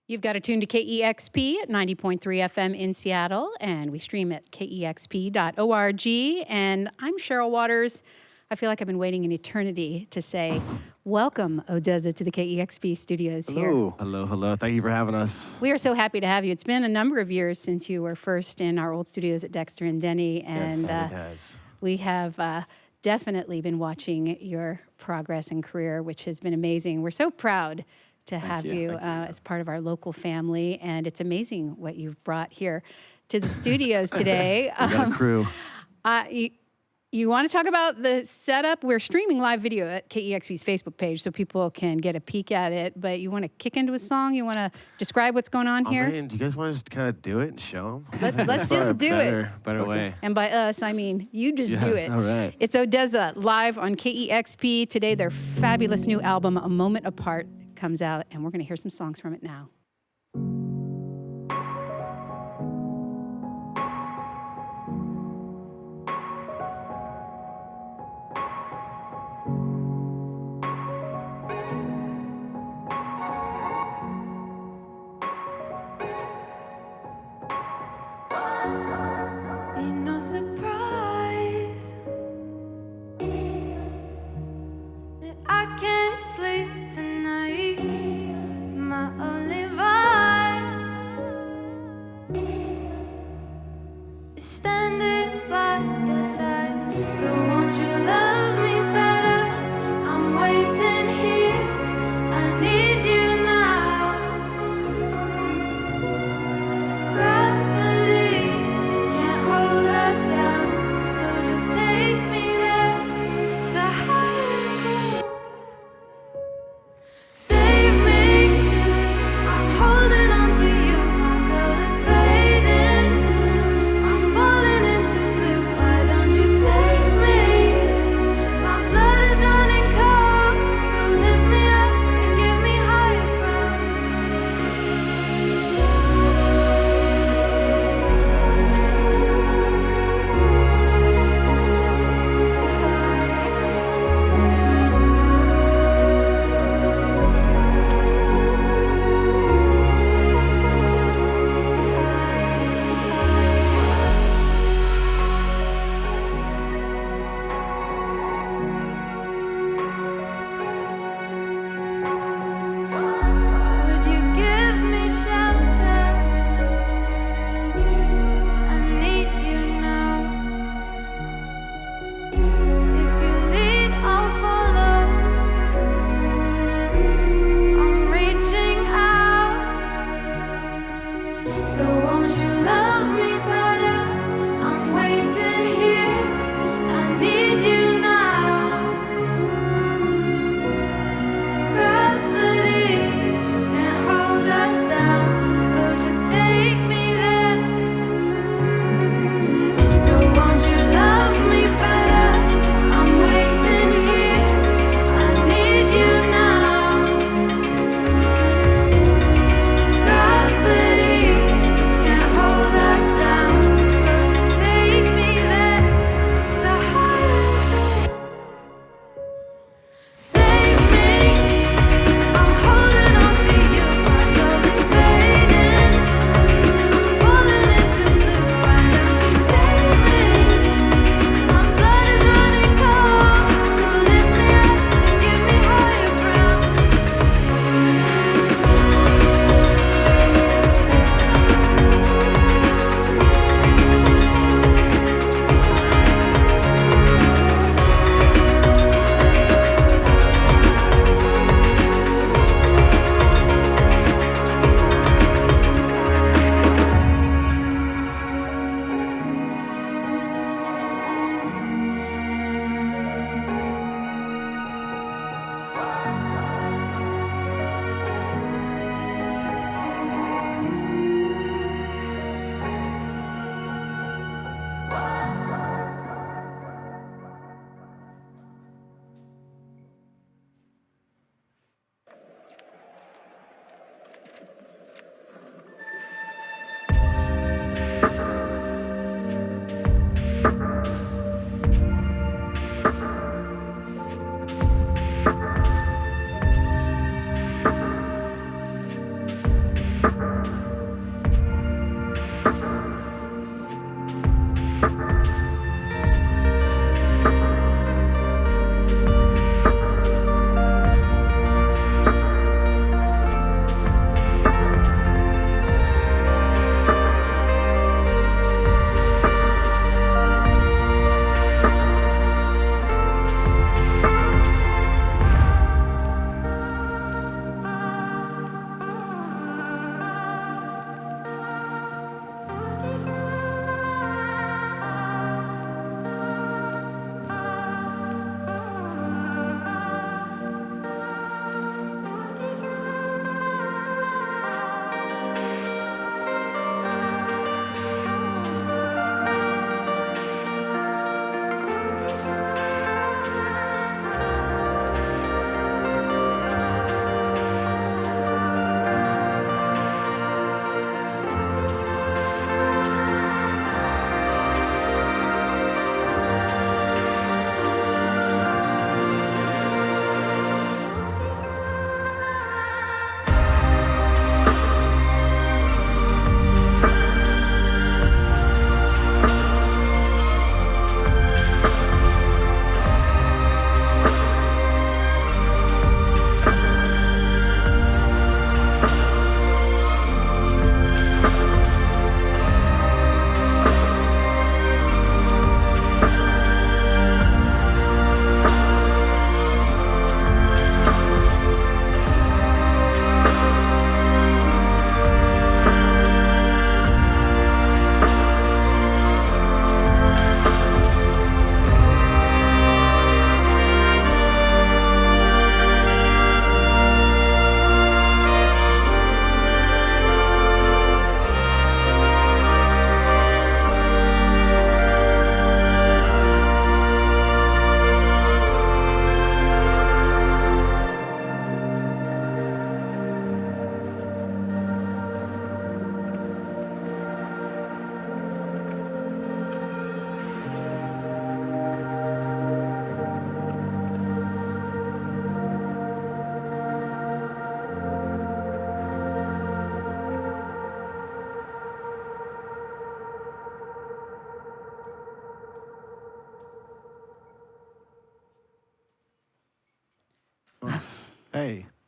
You've got to tune to KEXP at 90.3 FM in Seattle, and we stream at kexp.org. And I'm Cheryl Waters. I feel like I've been waiting an eternity to say, welcome, ODESZA, to the KEXP studios here. Hello. Thank you for having us. We are so happy to have you. It's been a number of years since you were first in our old studios at Dexter and Denny. And yes, it has. We have definitely been watching your progress and career, which has been amazing. We're so proud to have you as part of our local family, and it's amazing what you've brought here to the studios today. We got a crew. You want to talk about the setup? We're streaming live video at KEXP's Facebook page so people can get a peek at it, but you want to kick into a song? You want to describe what's going on here? Man, do you guys want to just kind of do it and show them? Let's just do it. Better way. And by us, I mean you just do it. All right. It's ODESZA live on KEXP today. Their fabulous new album, A Moment Apart, comes out, and we're going to hear some songs from it now. Ain't no surprise that I can't sleep tonight. My only vice is standing by your side. So won't you love me better? I'm waiting here. I need you now. Gravity can't hold us down. So just take me there to higher ground. Save me, I'm holding on to you. My soul is fading, I'm falling into blue. Why don't you save me? My blood is running cold, so lift me up and give me higher Would you give me shelter? I need you now. If you lead, I'll follow. I'm reaching out. So won't you love me better? I'm waiting here. I need you now. Gravity can't hold us down, so just take me there. So won't you love me better? I'm waiting here. I need you now. Gravity can't hold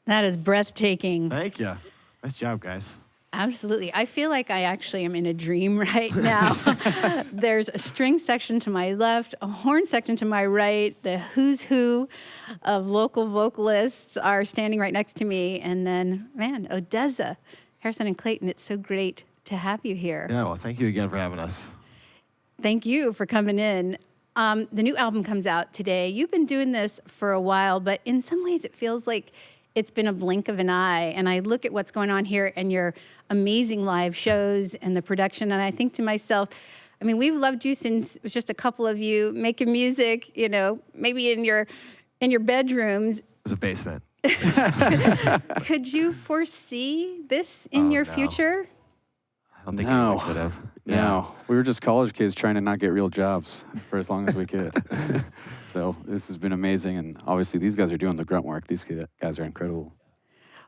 That is breathtaking. Thank you. Nice job, guys. Absolutely. I feel like I actually am in a dream right now. There's a string section to my left, a horn section to my right. The who's who of local vocalists are standing right next to me. And then, man, ODESZA, Harrison and Clayton, it's so great to have you here. Yeah, well, thank you again for having us. Thank you for coming in. The new album comes out today. You've been doing this for a while, but in some ways it feels like it's been a blink of an eye. And I look at what's going on here and your amazing live shows and the production, and I think to myself, I mean, we've loved you since it was just a couple of you making music, you know, maybe in your bedrooms. It was a basement. Could you foresee this in your no. future? I don't think No. anyone could have. No, we were just college kids trying to not get real jobs for as long as we could. So this has been amazing, and obviously these guys are doing the grunt work. These guys are incredible.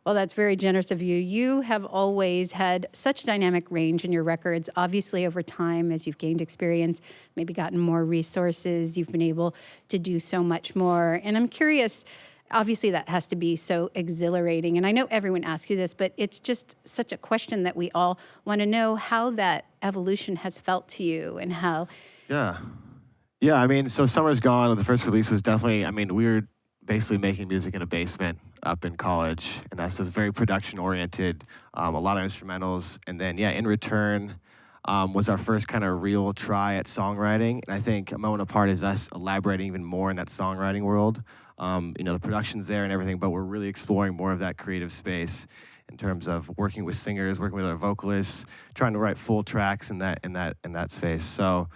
Well, that's very generous of you. You have always had such dynamic range in your records. Obviously, over time, as you've gained experience, maybe gotten more resources, you've been able to do so much more. And I'm curious, obviously that has to be so exhilarating. And I know everyone asks you this, but it's just such a question that we all want to know how that evolution has felt to you and how. Yeah. Yeah, I mean, so Summer's Gone, the first release was definitely, I mean, we were basically making music in a basement up in college, and that's just very production-oriented, a lot of instrumentals. And then, yeah, In Return was our first kind of real try at songwriting. And I think A Moment Apart is us elaborating even more in that songwriting world. You know, the production's there and everything, but we're really exploring more of that creative space in terms of working with singers, working with our vocalists, trying to write full tracks in that space. So,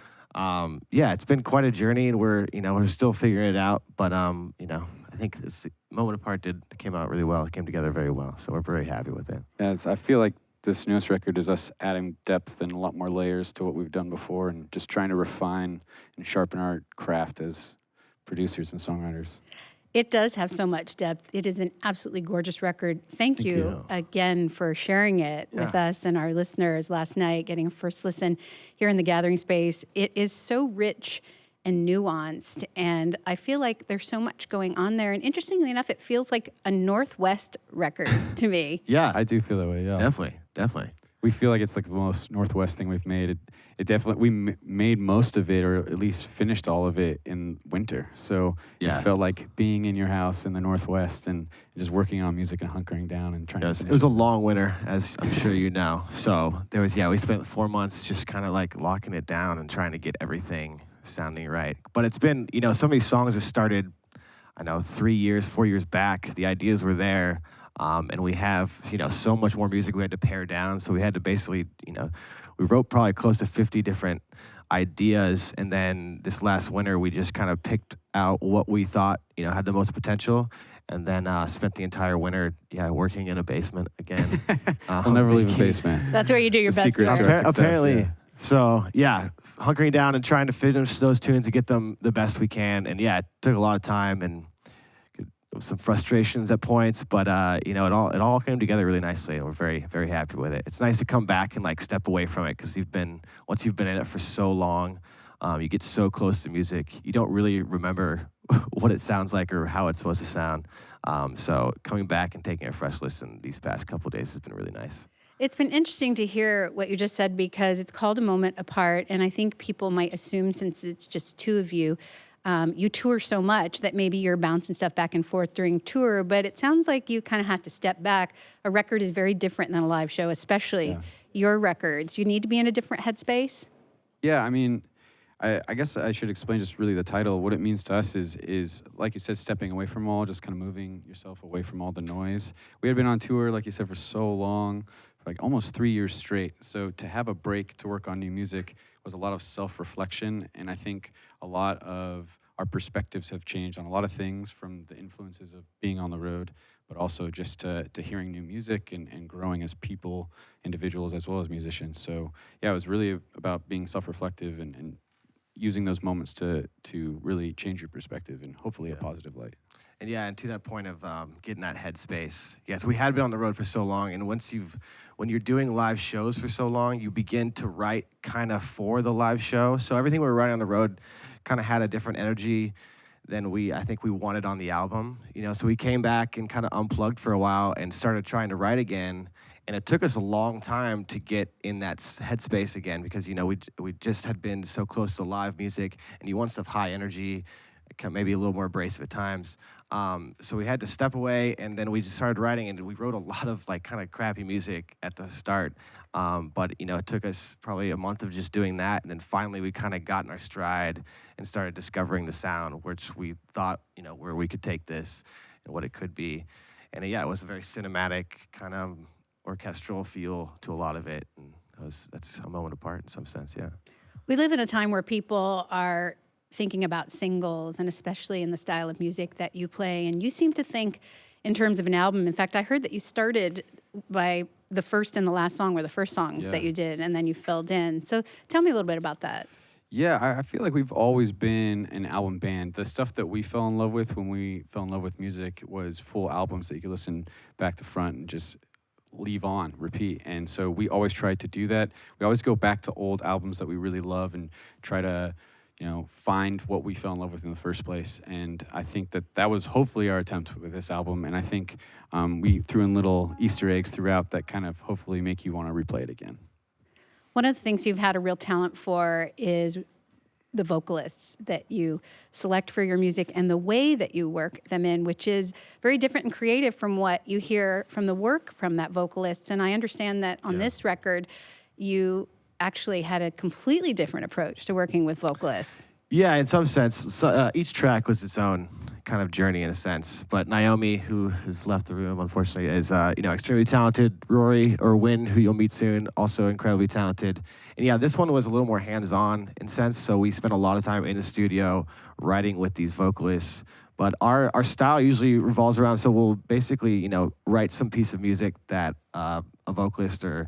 yeah, it's been quite a journey, and we're still figuring it out. But you know, I think this Moment Apart came out really well. It came together very well. So we're very happy with it. I feel like this newest record is us adding depth and a lot more layers to what we've done before, and just trying to refine and sharpen our craft as producers and songwriters. It does have so much depth. It is an absolutely gorgeous record. Thank you again for sharing it with us and our listeners last night, getting a first listen here in the Gathering Space. It is so rich and nuanced, and I feel like there's so much going on there. And interestingly enough, it feels like a Northwest record to me. Yeah, I do feel that way, yeah. Definitely. We feel like it's like the most Northwest thing we've made. It definitely, made most of it, or at least finished all of it in winter. So it felt like being in your house in the Northwest and just working on music and hunkering down and trying to finish. It was a long winter, as I'm sure you know. So there was, we spent 4 months just kind of like locking it down and trying to get everything sounding right. But it's been, some of these songs have started, 4 years back. The ideas were there. And we have, so much more music we had to pare down. So we had to basically, we wrote probably close to 50 different ideas. And then this last winter, we just kind of picked out what we thought, had the most potential. And then spent the entire winter, working in a basement again. I'll never leave a basement. That's where you do your It's a best secret work. to our success, Apparently. yeah. So, hunkering down and trying to finish those tunes and get them the best we can. And, it took a lot of time and some frustrations at points, but it all came together really nicely, and we're very, very happy with it. It's nice to come back and like step away from it, because once you've been in it for so long, you get so close to music, you don't really remember what it sounds like or how it's supposed to sound. So coming back and taking a fresh listen these past couple of days has been really nice. It's been interesting to hear what you just said, because it's called A Moment Apart, and I think people might assume, since it's just two of you, you tour so much that maybe you're bouncing stuff back and forth during tour, but it sounds like you kind of have to step back. A record is very different than a live show, especially your records. You need to be in a different headspace. Yeah, I mean, I guess I should explain just really the title. What it means to us is like you said, stepping away from all, just kind of moving yourself away from all the noise. We had been on tour, like you said, for so long, for like almost 3 years straight. So to have a break to work on new music was a lot of self-reflection, and I think a lot of our perspectives have changed on a lot of things, from the influences of being on the road, but also just to hearing new music and growing as people, individuals, as well as musicians. So yeah, it was really about being self-reflective and using those moments to really change your perspective in hopefully a positive light. And to that point of getting that headspace. Yes, we had been on the road for so long, and when you're doing live shows for so long, you begin to write kind of for the live show. So everything we were writing on the road kind of had a different energy than I think we wanted on the album. So we came back and kind of unplugged for a while and started trying to write again. And it took us a long time to get in that headspace again because, we just had been so close to live music, and you want stuff high energy, maybe a little more abrasive at times. So we had to step away, and then we just started writing, and we wrote a lot of kind of crappy music at the start. But it took us probably a month of just doing that, and then finally we kind of got in our stride and started discovering the sound, which we thought, where we could take this and what it could be. And it was a very cinematic kind of orchestral feel to a lot of it, and that's a moment apart in some sense. Yeah, We live in a time where people are thinking about singles, and especially in the style of music that you play, and you seem to think in terms of an album. In fact, I heard that you started by the first and the last song were the first songs that you did, and then you filled in. So tell me a little bit about that. Yeah, I feel like we've always been an album band. The stuff that we fell in love with when we fell in love with music was full albums that you could listen back to front and just leave on, repeat. And so we always try to do that. We always go back to old albums that we really love and try to, find what we fell in love with in the first place. And I think that was hopefully our attempt with this album. And I think we threw in little Easter eggs throughout that kind of hopefully make you want to replay it again. One of the things you've had a real talent for is the vocalists that you select for your music and the way that you work them in, which is very different and creative from what you hear from the work from that vocalist. And I understand that on this record, you actually had a completely different approach to working with vocalists. Yeah, in some sense. So, each track was its own kind of journey in a sense. But Naomi, who has left the room, unfortunately, is extremely talented. Rory, or Wynne, who you'll meet soon, also incredibly talented. And this one was a little more hands-on in a sense. So we spent a lot of time in the studio writing with these vocalists. But our style usually revolves around, so we'll basically, write some piece of music that a vocalist or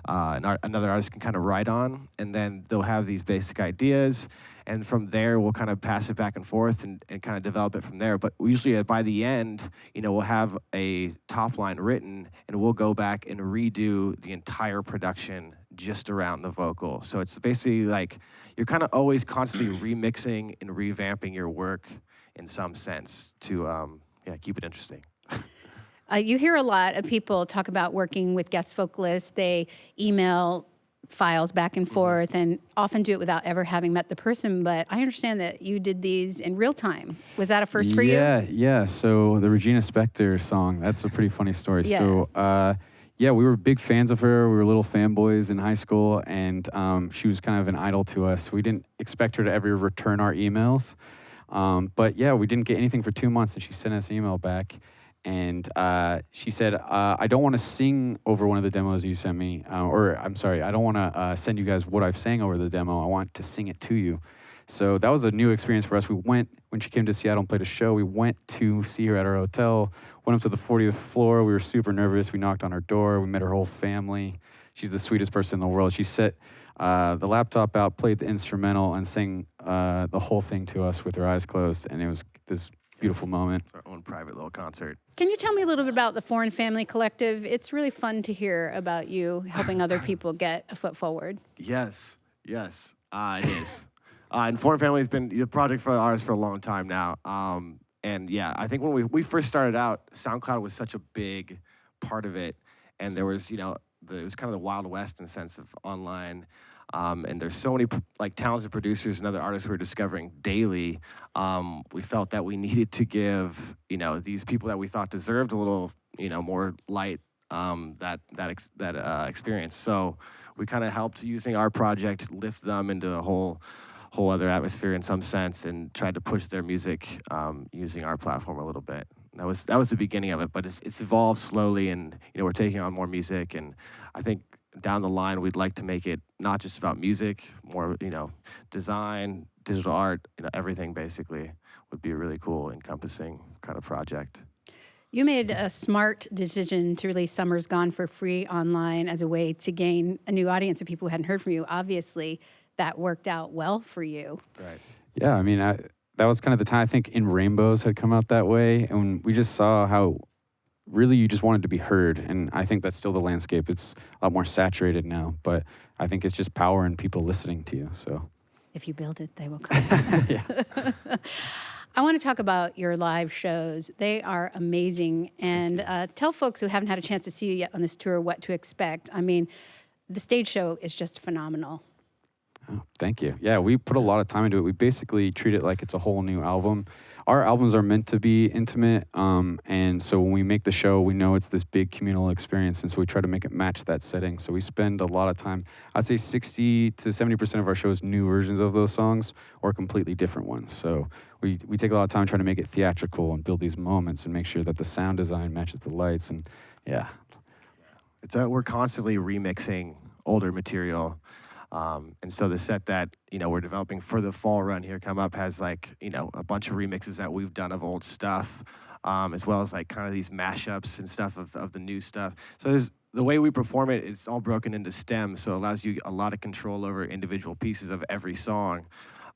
another artist can kind of write on, and then they'll have these basic ideas, and from there we'll kind of pass it back and forth and kind of develop it from there. But usually by the end, we'll have a top line written, and we'll go back and redo the entire production just around the vocal. So it's basically like you're kind of always constantly remixing and revamping your work in some sense to keep it interesting. You hear a lot of people talk about working with guest vocalists. They email files back and forth and often do it without ever having met the person. But I understand that you did these in real time. Was that a first for you? Yeah. So the Regina Spektor song, that's a pretty funny story. Yeah. So, we were big fans of her. We were little fanboys in high school, and she was kind of an idol to us. We didn't expect her to ever return our emails. But we didn't get anything for 2 months, and she sent us an email back. And she said, I don't want to sing over one of the demos you sent me. I don't want to send you guys what I've sang over the demo. I want to sing it to you. So that was a new experience for us. We went, when she came to Seattle and played a show, we went to see her at our hotel, went up to the 40th floor. We were super nervous. We knocked on her door. We met her whole family. She's the sweetest person in the world. She set the laptop out, played the instrumental, and sang the whole thing to us with her eyes closed. And it was this beautiful moment. Our own private little concert. Can you tell me a little bit about the Foreign Family Collective? It's really fun to hear about you helping other people get a foot forward. Yes, it is. And Foreign Family has been the project for ours for a long time now. I think when we first started out, SoundCloud was such a big part of it, and there was, it was kind of the Wild West in the sense of online. And there's so many talented producers and other artists we're discovering daily. We felt that we needed to give these people that we thought deserved a little more light that experience. So we kind of helped using our project lift them into a whole other atmosphere in some sense, and tried to push their music using our platform a little bit. That was the beginning of it, but it's evolved slowly, and we're taking on more music, and I think down the line we'd like to make it not just about music, more design, digital art, everything basically would be a really cool encompassing kind of project. You made a smart decision to release Summer's Gone for free online as a way to gain a new audience of people who hadn't heard from you. Obviously, that worked out well for you. Right. Yeah, I mean, that was kind of the time, I think, In Rainbows had come out that way, and we just saw how really you just wanted to be heard, and I think that's still the landscape. It's a lot more saturated now, but I think it's just power in people listening to you, so. If you build it, they will come. Yeah. I want to talk about your live shows. They are amazing. And tell folks who haven't had a chance to see you yet on this tour what to expect. I mean, the stage show is just phenomenal. Oh, thank you. Yeah, we put a lot of time into it. We basically treat it like it's a whole new album. Our albums are meant to be intimate, and so when we make the show, we know it's this big communal experience, and so we try to make it match that setting. So we spend a lot of time. I'd say 60 to 70% of our show is new versions of those songs or completely different ones. So we take a lot of time trying to make it theatrical and build these moments and make sure that the sound design matches the lights, and yeah. We're constantly remixing older material. And so the set that, we're developing for the fall run here come up has a bunch of remixes that we've done of old stuff, as well as kind of these mashups and stuff of the new stuff. So the way we perform it, it's all broken into stems, so it allows you a lot of control over individual pieces of every song.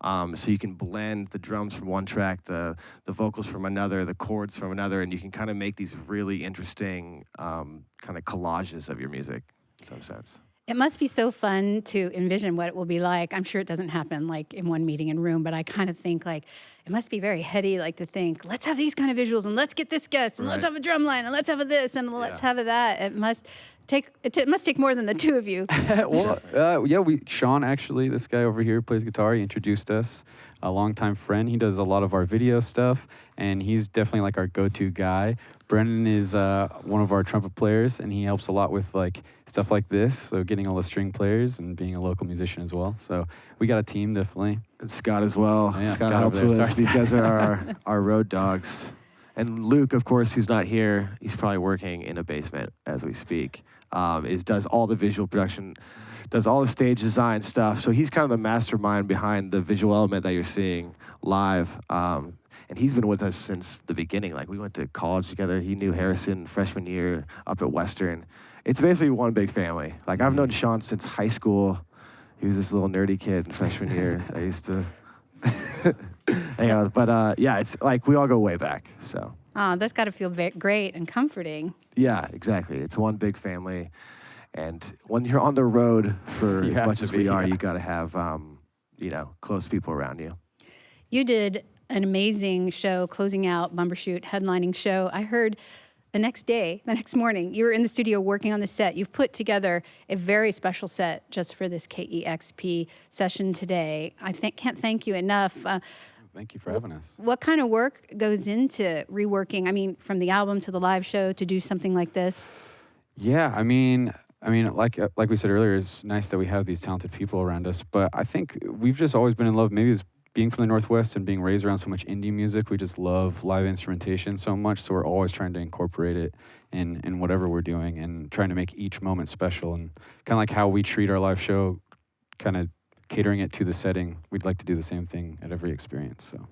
So you can blend the drums from one track, the vocals from another, the chords from another, and you can kind of make these really interesting kind of collages of your music in some sense. It must be so fun to envision what it will be like. I'm sure it doesn't happen in one meeting and room, but I kind of think it must be very heady, to think, let's have these kind of visuals and let's get this guest and let's have a drum line and let's have a this and let's have a that. It must take more than the two of you. Well, Sean, actually, this guy over here plays guitar. He introduced us, a longtime friend. He does a lot of our video stuff, and he's definitely our go-to guy. Brendan is one of our trumpet players, and he helps a lot with stuff like this, so getting all the string players and being a local musician as well. So we got a team, definitely. And Scott as well. Oh, yeah, Scott helps with us. These guys are our road dogs. And Luke, of course, who's not here, he's probably working in a basement as we speak, does all the visual production, does all the stage design stuff. So he's kind of the mastermind behind the visual element that you're seeing live. And he's been with us since the beginning. We went to college together. He knew Harrison freshman year up at Western. It's basically one big family. I've known Sean since high school. He was this little nerdy kid in freshman year. I used to hang out with. But it's we all go way back. So. Oh, that's got to feel great and comforting. Yeah, exactly. It's one big family. And when you're on the road for as much as we are, you got to have, close people around you. You did an amazing show, closing out Bumbershoot, headlining show. I heard the next morning, you were in the studio working on the set. You've put together a very special set just for this KEXP session today. I can't thank you enough. Thank you for having us. What kind of work goes into reworking, from the album to the live show to do something like this? Yeah, I mean, like we said earlier, it's nice that we have these talented people around us, but I think we've just always been in love. Maybe it's being from the Northwest and being raised around so much indie music, we just love live instrumentation so much, so we're always trying to incorporate it in whatever we're doing and trying to make each moment special. And kind of like how we treat our live show, kind of catering it to the setting, we'd like to do the same thing at every experience. So.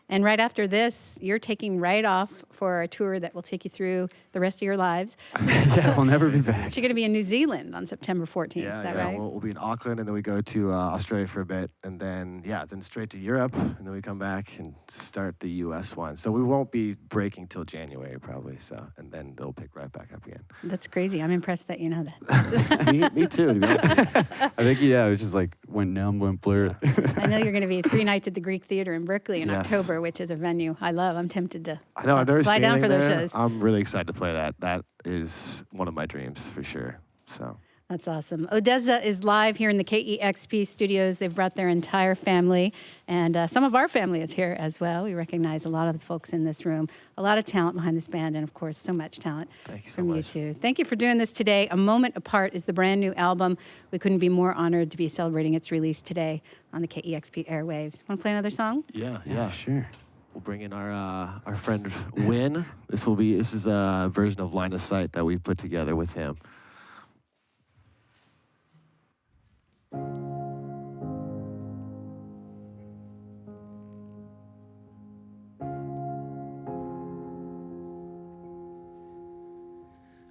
And right after this, you're taking right off for a tour that will take you through the rest of your lives. Yeah, we'll never be back. You're going to be in New Zealand on September 14th, is that right? We'll be in Auckland, and then we go to Australia for a bit, and then straight to Europe, and then we come back and start the U.S. one. So we won't be breaking till January, probably, and then it'll pick right back up again. That's crazy. I'm impressed that you know that. me too, to be honest with you. I think, it was just went numb, went blurred. I know you're going to be 3 nights at the Greek Theater in Berkeley in October, which is a venue I love. I'm tempted to I've never fly seen down for those there. shows. I'm really excited to play that. That is one of my dreams for sure. So That's awesome. ODESZA is live here in the KEXP studios. They've brought their entire family, and some of our family is here as well. We recognize a lot of the folks in this room, a lot of talent behind this band, and of course, so much talent from you two. Thank you for doing this today. A Moment Apart is the brand new album. We couldn't be more honored to be celebrating its release today on the KEXP airwaves. Want to play another song? Yeah, sure. We'll bring in our friend Wynne. This is a version of Line of Sight that we put together with him.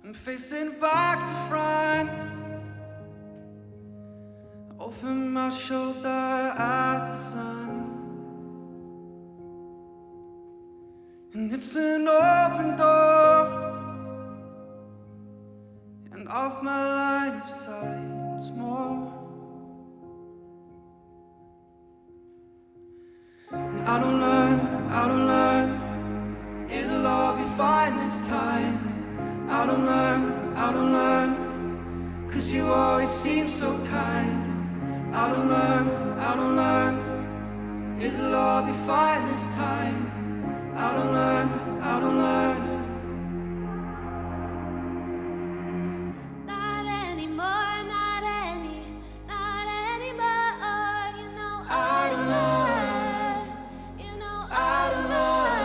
I'm facing back to front, over my shoulder at the sun. And it's an open door, and off my line of sight once more. And I don't learn, I don't learn, it'll all be fine this time. I don't learn, 'cause you always seem so kind. I don't learn, it'll all be fine this time. I don't learn. Not anymore, not anymore. You know I don't learn. You know I don't learn.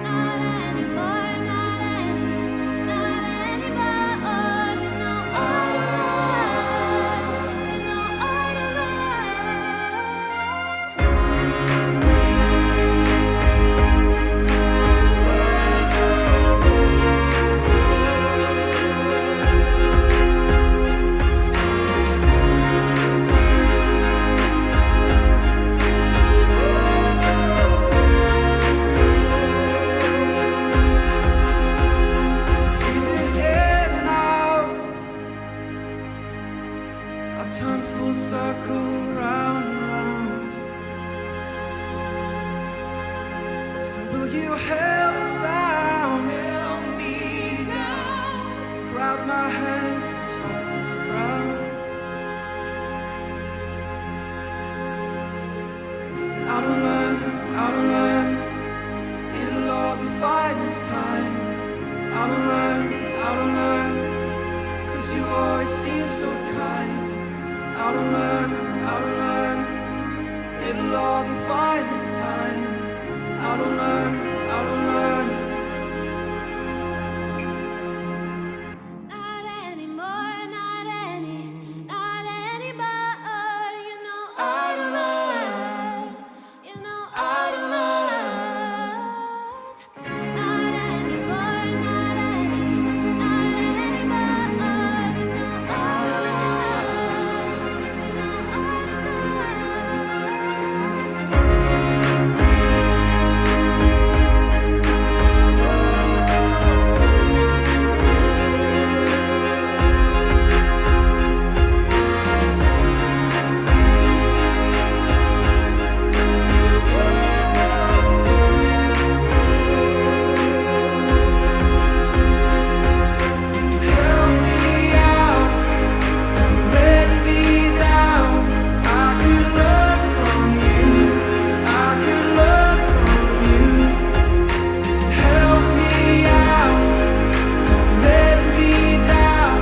Not anymore, not anymore. You know I don't learn. You know I don't Feeling in and out, I turn full circle round and round. So will you help me down, grab my hands round. I don't learn, it'll all be fine this time. I don't learn, 'cause you always seem so kind. I don't learn, it'll all be fine this time. I don't learn. Not anymore, not anymore. You know I don't learn. You know I don't learn. Not anymore, not anymore. You know I don't learn. You know I Help me out, don't let me down. I could learn from you. Help me out, don't let me down.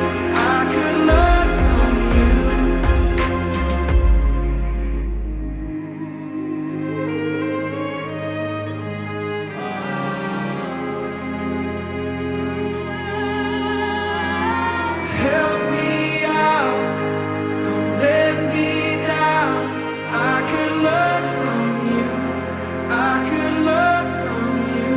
I could learn from you. Help me out, don't let me down. I could learn from you.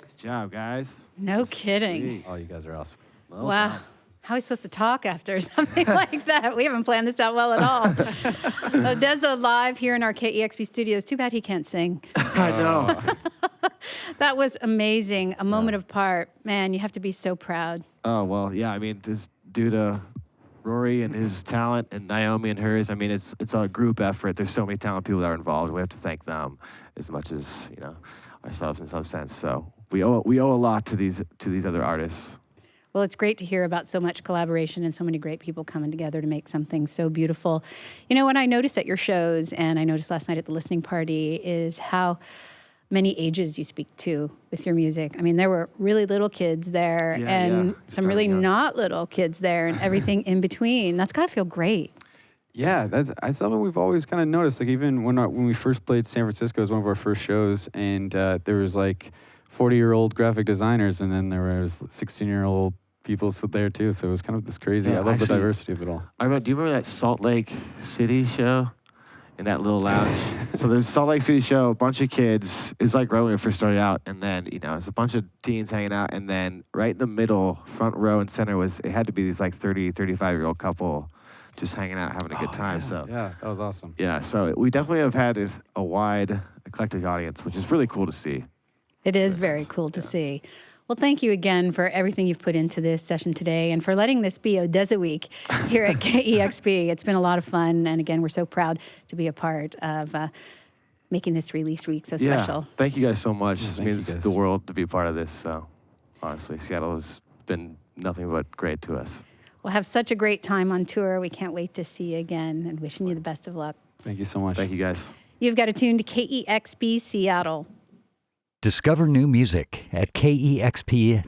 Good job, guys. No kidding. Sweet. Oh, you guys are awesome. Well Wow. done. How are we supposed to talk after something like that? We haven't planned this out well at all. ODESZA live here in our KEXP studios. Too bad he can't sing. I know. That was amazing. A moment apart. Man, you have to be so proud. Oh, well, yeah, I mean, just due to Rory and his talent and Naomi and hers, I mean, it's a group effort. There's so many talented people that are involved. We have to thank them as much as, ourselves in some sense. So we owe a lot to these other artists. Well, it's great to hear about so much collaboration and so many great people coming together to make something so beautiful. You know, what I noticed at your shows, and I noticed last night at the listening party, is how many ages you speak to with your music. I mean, there were really little kids there and some really not little kids there and everything in between. That's got to feel great. Yeah, that's something we've always kind of noticed. Like even when we first played San Francisco, it was one of our first shows, and there was like 40-year-old graphic designers, and then there was 16-year-old people there too. So it was kind of this crazy. Yeah, I love actually, the diversity of it all. Do you remember that Salt Lake City show? in that little lounge. So there's Salt Lake City show, a bunch of kids. It's like right when we first started out, and then it's a bunch of teens hanging out, and then right in the middle, front row and center it had to be these like 30, 35-year-old couple just hanging out, having a good time. So yeah, that was awesome. yeah, so we definitely have had a wide, eclectic audience, which is really cool to see. It is very cool to see. Well, thank you again for everything you've put into this session today and for letting this be ODESZA Week here at KEXP. It's been a lot of fun. And again, we're so proud to be a part of making this release week so special. Yeah, thank you guys so much. It thank you means guys. the world to be part of this. So honestly, Seattle has been nothing but great to us. We'll have such a great time on tour. We can't wait to see you again and wishing you the best of luck. Thank you so much. Thank you guys. You've got to tune to KEXP Seattle. Discover new music at kexp.org.